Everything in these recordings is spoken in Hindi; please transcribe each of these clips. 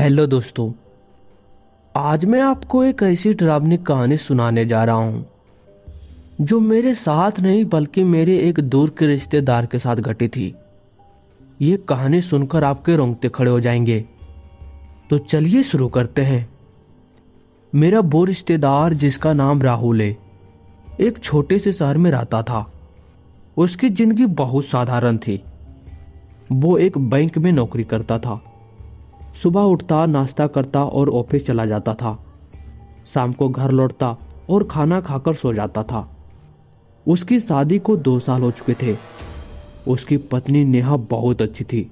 हेलो दोस्तों। आज मैं आपको एक ऐसी डरावनी कहानी सुनाने जा रहा हूँ जो मेरे साथ नहीं बल्कि मेरे एक दूर के रिश्तेदार के साथ घटी थी। ये कहानी सुनकर आपके रोंगटे खड़े हो जाएंगे। तो चलिए शुरू करते हैं। मेरा वो रिश्तेदार जिसका नाम राहुल है, एक छोटे से शहर में रहता था। उसकी जिंदगी बहुत साधारण थी। वो एक बैंक में नौकरी करता था। सुबह उठता, नाश्ता करता और ऑफिस चला जाता था। शाम को घर लौटता और खाना खाकर सो जाता था। उसकी शादी को 2 साल हो चुके थे। उसकी पत्नी नेहा बहुत अच्छी थी।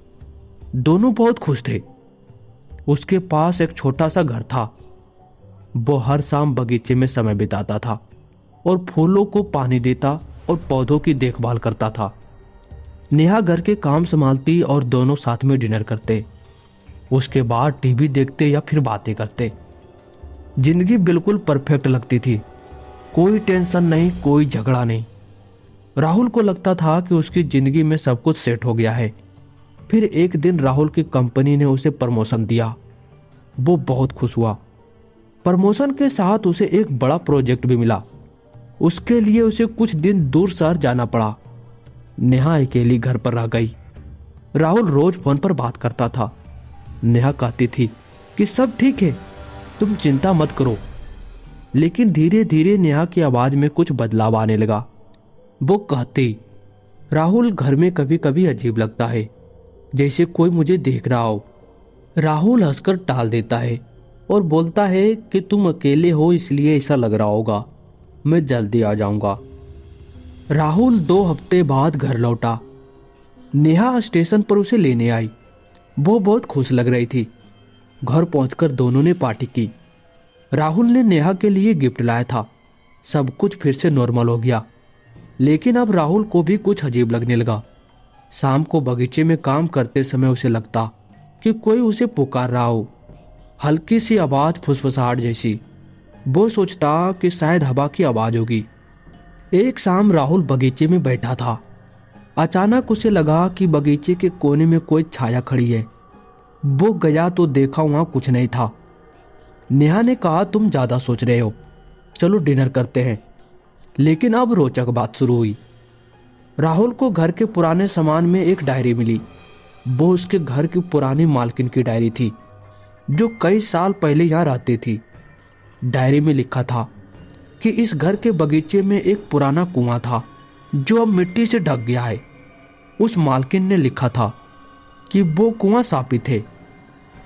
दोनों बहुत खुश थे। उसके पास एक छोटा सा घर था। वो हर शाम बगीचे में समय बिताता था और फूलों को पानी देता और पौधों की देखभाल करता था। नेहा घर के काम संभालती और दोनों साथ में डिनर करते। उसके बाद टीवी देखते या फिर बातें करते। जिंदगी बिल्कुल परफेक्ट लगती थी। कोई टेंशन नहीं, कोई झगड़ा नहीं। राहुल को लगता था कि उसकी जिंदगी में सब कुछ सेट हो गया है। फिर एक दिन राहुल की कंपनी ने उसे प्रमोशन दिया। वो बहुत खुश हुआ। प्रमोशन के साथ उसे एक बड़ा प्रोजेक्ट भी मिला। उसके लिए उसे कुछ दिन दूर शहर जाना पड़ा। नेहा अकेली घर पर रह गई। राहुल रोज फोन पर बात करता था। नेहा कहती थी कि सब ठीक है, तुम चिंता मत करो। लेकिन धीरे धीरे नेहा की आवाज में कुछ बदलाव आने लगा। वो कहती, राहुल घर में कभी कभी अजीब लगता है, जैसे कोई मुझे देख रहा हो। राहुल हंसकर टाल देता है और बोलता है कि तुम अकेले हो इसलिए ऐसा लग रहा होगा, मैं जल्दी आ जाऊंगा। राहुल 2 हफ्ते बाद घर लौटा। नेहा स्टेशन पर उसे लेने आई। वो बहुत खुश लग रही थी। घर पहुंचकर दोनों ने पार्टी की। राहुल ने नेहा के लिए गिफ्ट लाया था। सब कुछ फिर से नॉर्मल हो गया। लेकिन अब राहुल को भी कुछ अजीब लगने लगा। शाम को बगीचे में काम करते समय उसे लगता कि कोई उसे पुकार रहा हो, हल्की सी आवाज, फुसफुसाहट जैसी। वो सोचता कि शायद हवा की आवाज होगी। एक शाम राहुल बगीचे में बैठा था। अचानक उसे लगा कि बगीचे के कोने में कोई छाया खड़ी है। वो गया तो देखा वहां कुछ नहीं था। नेहा ने कहा, तुम ज्यादा सोच रहे हो, चलो डिनर करते हैं। लेकिन अब रोचक बात शुरू हुई। राहुल को घर के पुराने सामान में एक डायरी मिली। वो उसके घर की पुरानी मालकिन की डायरी थी, जो कई साल पहले यहाँ रहती थी। डायरी में लिखा था कि इस घर के बगीचे में एक पुराना कुआं था जो अब मिट्टी से ढक गया है। उस मालकिन ने लिखा था कि वो कुआं शापित है।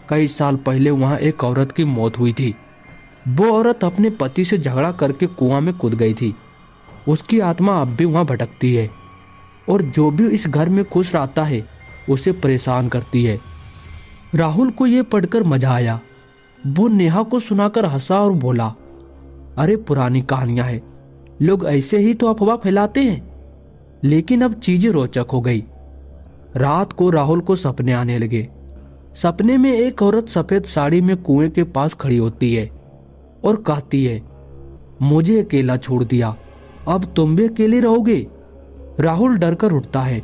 कई साल पहले वहां एक औरत की मौत हुई थी। वो औरत अपने पति से झगड़ा करके कुआं में कूद गई थी। उसकी आत्मा अब भी वहां भटकती है और जो भी इस घर में खुश रहता है उसे परेशान करती है। राहुल को यह पढ़कर मजा आया। वो नेहा को सुनाकर हंसा और बोला, अरे पुरानी कहानियां हैं, लोग ऐसे ही तो अफवाह फैलाते हैं। लेकिन अब चीजें रोचक हो गई। रात को राहुल को सपने आने लगे। सपने में एक औरत सफेद साड़ी में कुएं के पास खड़ी होती है और कहती है, मुझे अकेला छोड़ दिया, अब तुम भी अकेले रहोगे। राहुल डर कर उठता है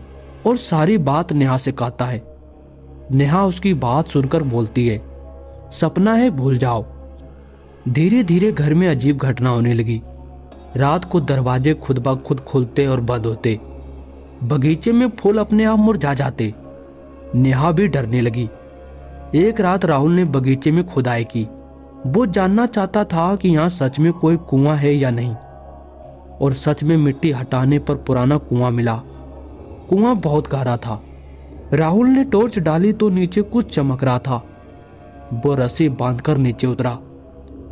और सारी बात नेहा से कहता है। नेहा उसकी बात सुनकर बोलती है, सपना है, भूल जाओ। धीरे धीरे घर में अजीब घटना होने लगी। रात को दरवाजे खुद ब खुद खुलते और बंद होते। बगीचे में फूल अपने आप मुरझा जाते। नेहा भी डरने लगी। एक रात राहुल ने बगीचे में खुदाई की। वो जानना चाहता था कि यहाँ सच में कोई कुआं है या नहीं। और सच में मिट्टी हटाने पर पुराना कुआं मिला। कुआं बहुत गहरा था। राहुल ने टॉर्च डाली तो नीचे कुछ चमक रहा था। वो रस्सी बांधकर नीचे उतरा।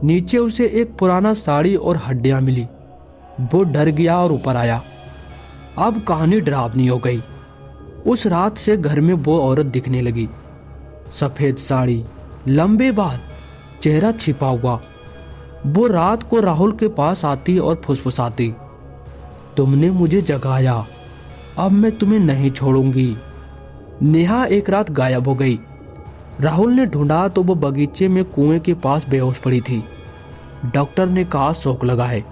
नीचे उसे एक पुराना साड़ी और हड्डियां मिली। वो डर गया और ऊपर आया। अब कहानी डरावनी हो गई। उस रात से घर में वो औरत दिखने लगी। सफेद साड़ी, लंबे बाल, चेहरा छिपा हुआ। वो रात को राहुल के पास आती और फुसफुसाती, तुमने मुझे जगाया, अब मैं तुम्हें नहीं छोड़ूंगी। नेहा एक रात गायब हो गई। राहुल ने ढूंढा तो वो बगीचे में कुएं के पास बेहोश पड़ी थी। डॉक्टर ने कहा शॉक लगा है।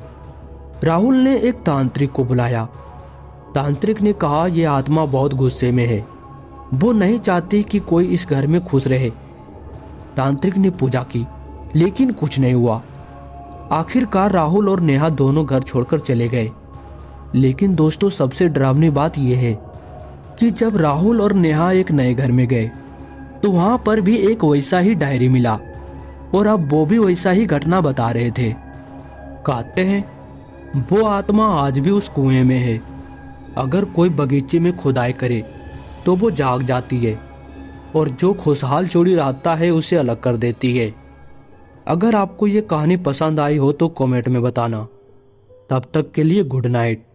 राहुल ने एक तांत्रिक को बुलाया। तांत्रिक ने कहा यह आत्मा बहुत गुस्से में है, वो नहीं चाहती कि कोई इस घर में खुश रहे। तांत्रिक ने पूजा की, लेकिन कुछ नहीं हुआ। आखिरकार राहुल और नेहा दोनों घर छोड़कर चले गए। लेकिन दोस्तों, सबसे डरावनी बात यह है कि जब राहुल और नेहा एक नए घर में गए तो वहां पर भी एक वैसा ही डायरी मिला और अब वो भी वैसा ही घटना बता रहे थे। कहते हैं वो आत्मा आज भी उस कुएं में है। अगर कोई बगीचे में खुदाई करे तो वो जाग जाती है और जो खुशहाल जोड़ी रहता है उसे अलग कर देती है। अगर आपको ये कहानी पसंद आई हो तो कमेंट में बताना। तब तक के लिए गुड नाइट।